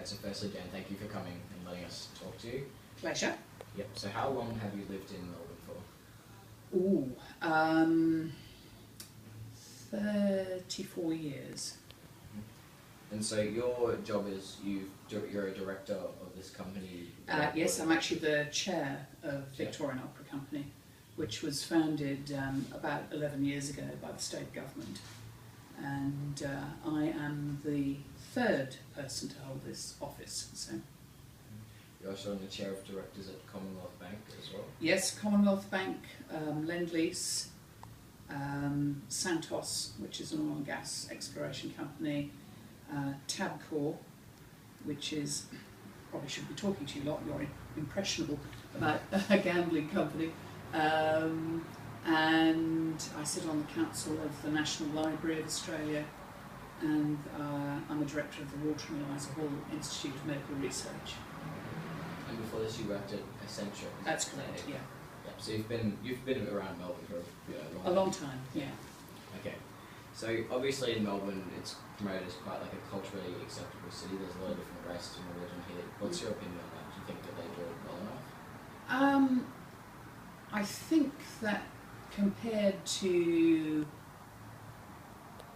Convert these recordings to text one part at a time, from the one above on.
great. So firstly, Jen, thank you for coming and letting us talk to you. Pleasure. Yep. So how long have you lived in Melbourne for? 34 years. And so your job is you're a director of this company? Yes, I'm actually the chair of Victorian Opera Company, which was founded about 11 years ago by the state government. And I am the third person to hold this office. So. You're also the chair of directors at Commonwealth Bank as well? Yes, Commonwealth Bank, Lend-Lease, Santos, which is an oil and gas exploration company, Tabcorp, which is, probably shouldn't be talking to you a lot, you're impressionable about a gambling company, and I sit on the council of the National Library of Australia, and I'm a director of the Walter and Eliza Hall Institute of Medical Research. And before this you worked at Accenture? That's correct, yeah. Yep. So you've been around Melbourne for a long time, yeah. Okay. So obviously in Melbourne it's promoted as quite like a culturally acceptable city. There's a lot of different races and religion here. What's your opinion on that? Do you think that they do it well enough? I think that compared to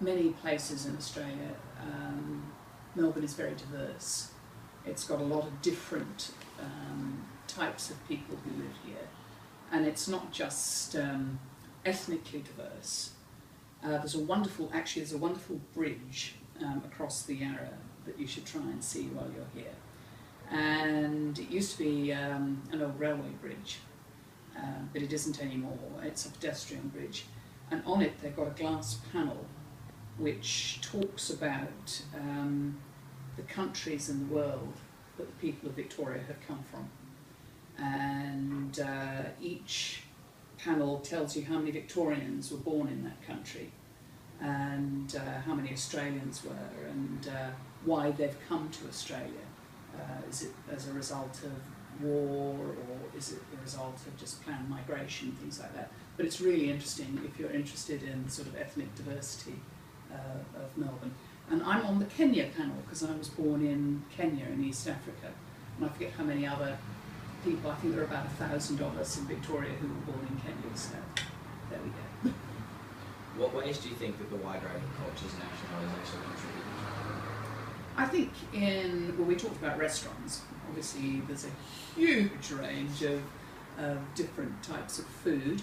many places in Australia, Melbourne is very diverse. It's got a lot of different types of people who live here, and it's not just ethnically diverse. There's a wonderful bridge across the Yarra that you should try and see while you're here. And it used to be an old railway bridge, but it isn't anymore. It's a pedestrian bridge, and on it they've got a glass panel which talks about the countries in the world that the people of Victoria have come from. And each panel tells you how many Victorians were born in that country, and how many Australians were, and why they've come to Australia. Is it as a result of war, or is it the result of just planned migration, things like that. But it's really interesting if you're interested in sort of ethnic diversity of Melbourne. And I'm on the Kenya panel because I was born in Kenya in East Africa, and I forget how many other people, I think there are about 1,000 of us in Victoria who were born in Kenya, so there we go. What ways do you think that the wide range of cultures and nationalities actually contribute? I think we talked about restaurants, obviously there's a huge range of different types of food,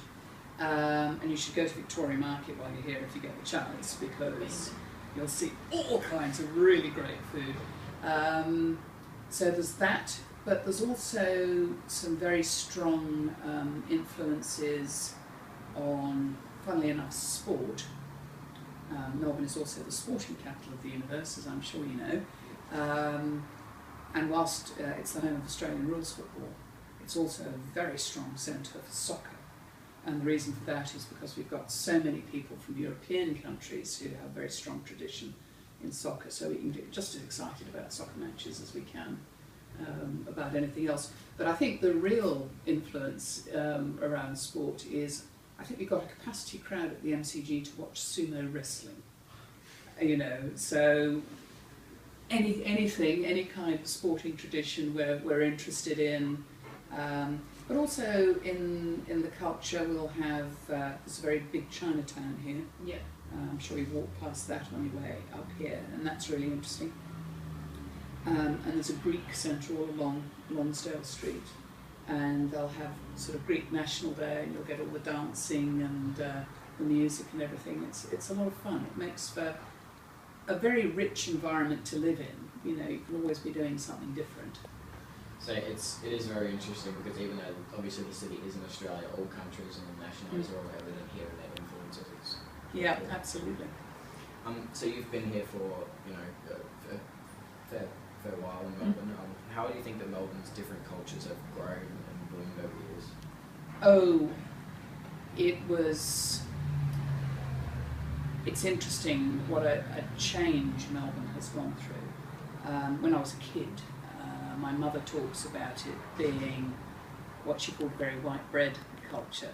and you should go to Victoria Market while you're here if you get the chance, because you'll see all kinds of really great food. So there's that, but there's also some very strong influences on, funnily enough, sport. Melbourne is also the sporting capital of the universe, as I'm sure you know. And whilst it's the home of Australian rules football, it's also a very strong centre for soccer. And the reason for that is because we've got so many people from European countries who have a very strong tradition in soccer, so we can get just as excited about soccer matches as we can about anything else. But I think the real influence around sport is, I think we've got a capacity crowd at the MCG to watch sumo wrestling. You know, so anything, any kind of sporting tradition we're interested in. But also in the culture, we'll have, there's a very big Chinatown here. Yeah. I'm sure you've walked past that on your way up here, and that's really interesting. And there's a Greek centre all along Lonsdale Street, and they'll have sort of Greek National Day, and you'll get all the dancing and the music and everything. It's a lot of fun. It makes for a very rich environment to live in. You know, you can always be doing something different. So it is very interesting, because even though obviously the city is in Australia, all countries and nationalities are all evident here and their influences. Yeah, absolutely. So you've been here for, you know, a fair while in Melbourne. How do you think that Melbourne's different cultures have grown and bloomed over the years? Oh, it's interesting what a change Melbourne has gone through. When I was a kid, my mother talks about it being what she called very white bread culture.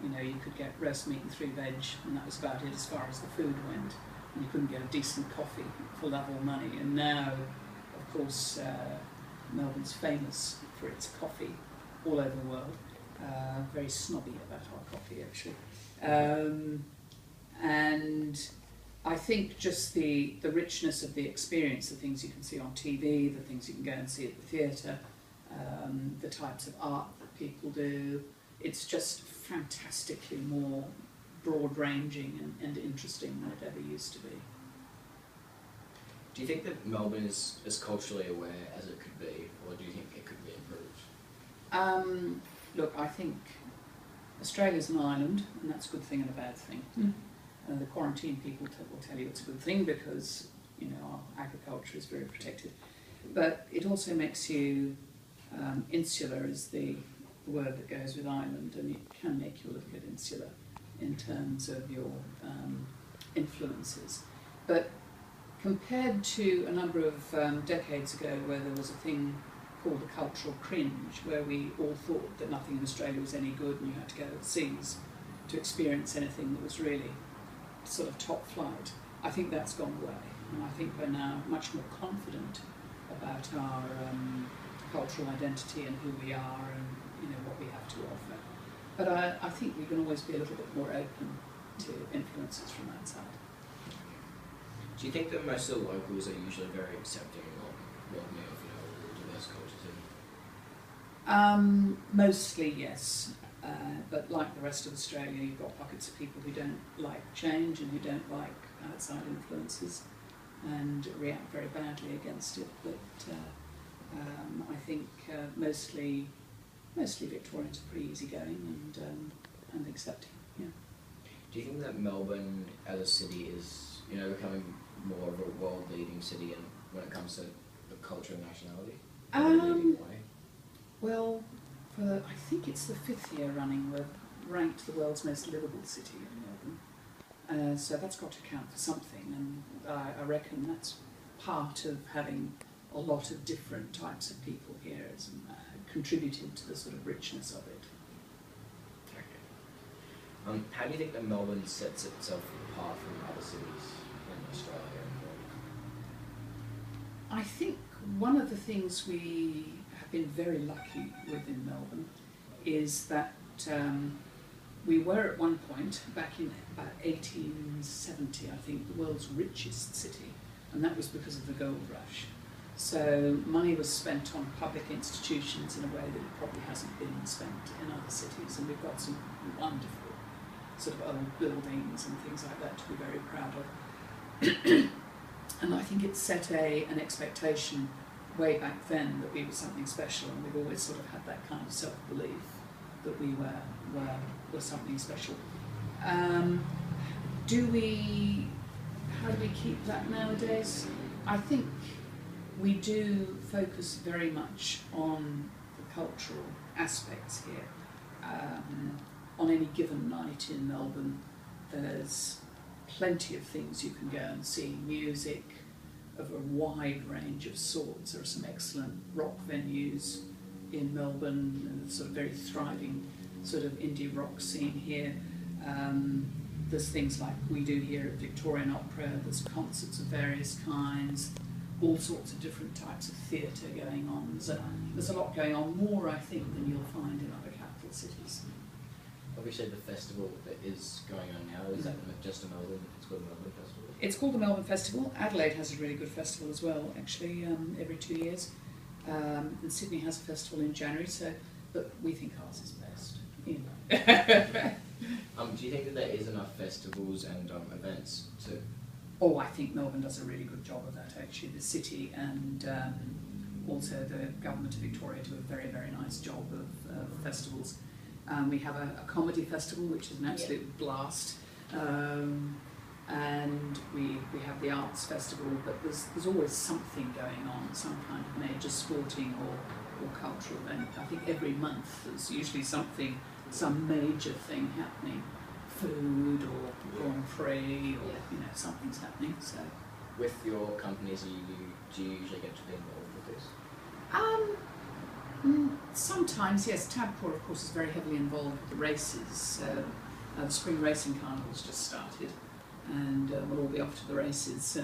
You know, you could get roast meat and 3 veg, and that was about it as far as the food went. And you couldn't get a decent coffee for love or money. And now, of Of course, Melbourne's famous for its coffee all over the world. Very snobby about our coffee, actually. And I think just the richness of the experience, the things you can see on TV, the things you can go and see at the theatre, the types of art that people do, it's just fantastically more broad-ranging and interesting than it ever used to be. Do you think that Melbourne is as culturally aware as it could be, or do you think it could be improved? Look, I think Australia's an island, and that's a good thing and a bad thing. The quarantine people will tell you it's a good thing because, you know, our agriculture is very protected. But it also makes you insular, is the word that goes with island, and it can make you a little bit insular in terms of your influences. But compared to a number of decades ago where there was a thing called the cultural cringe, where we all thought that nothing in Australia was any good and you had to go overseas to experience anything that was really sort of top flight, I think that's gone away. And I think we're now much more confident about our cultural identity and who we are and, you know, what we have to offer. But I think we can always be a little bit more open to influences from outside. Do you think that most of the locals are usually very accepting of welcoming of, you know, all diverse cultures in? Mostly, yes. But like the rest of Australia, you've got pockets of people who don't like change and who don't like outside influences and react very badly against it. But I think mostly Victorians are pretty easygoing and accepting. Yeah. Do you think that Melbourne as a city is, you know, becoming more of a world-leading city and when it comes to the culture and nationality? In a leading way? Well, I think it's the 5th year running we're ranked the world's most livable city in Melbourne. So that's got to count for something, and I reckon that's part of having a lot of different types of people here has contributed to the sort of richness of it. Okay. How do you think that Melbourne sets itself apart from other cities in Australia? I think one of the things we have been very lucky with in Melbourne is that we were at one point, back in about 1870, I think, the world's richest city, and that was because of the gold rush. So money was spent on public institutions in a way that it probably hasn't been spent in other cities, and we've got some wonderful sort of old buildings and things like that to be very proud of. And I think it set an expectation way back then that we were something special, and we've always sort of had that kind of self-belief that we were something special. How do we keep that nowadays? I think we do focus very much on the cultural aspects here. On any given night in Melbourne, there's plenty of things you can go and see. Music of a wide range of sorts. There are some excellent rock venues in Melbourne, and sort of very thriving sort of indie rock scene here. There's things like we do here at Victorian Opera, there's concerts of various kinds, all sorts of different types of theatre going on. There's a lot going on, more I think than you'll find in other capital cities. Obviously the festival that is going on now, is that just a Melbourne, it's called the Melbourne Festival? It's called the Melbourne Festival. Adelaide has a really good festival as well, actually, every 2 years. And Sydney has a festival in January, but we think ours is best. You know. Do you think that there is enough festivals and events to? Oh, I think Melbourne does a really good job of that, actually. The city and also the government of Victoria do a very, very nice job of festivals. We have a comedy festival, which is an absolute blast. And we have the arts festival, but there's always something going on, some kind of major sporting or cultural event. I think every month there's usually something, some major thing happening, food or Grand Prix or you know something's happening. So with your companies, do you usually get to be involved with this? Sometimes, yes. Tabcorp, of course, is very heavily involved with the races. The Spring Racing Carnival's just started, and we'll all be off to the races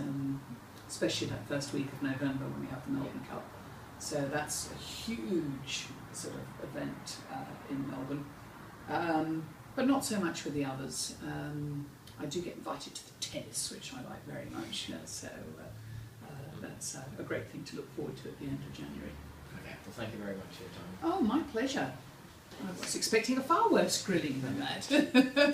especially that first week of November when we have the Melbourne Cup. So that's a huge sort of event in Melbourne, but not so much with the others. I do get invited to the tennis, which I like very much, so that's a great thing to look forward to at the end of January. Okay, well thank you very much for your time. Oh, my pleasure. I was expecting a far worse grilling than that.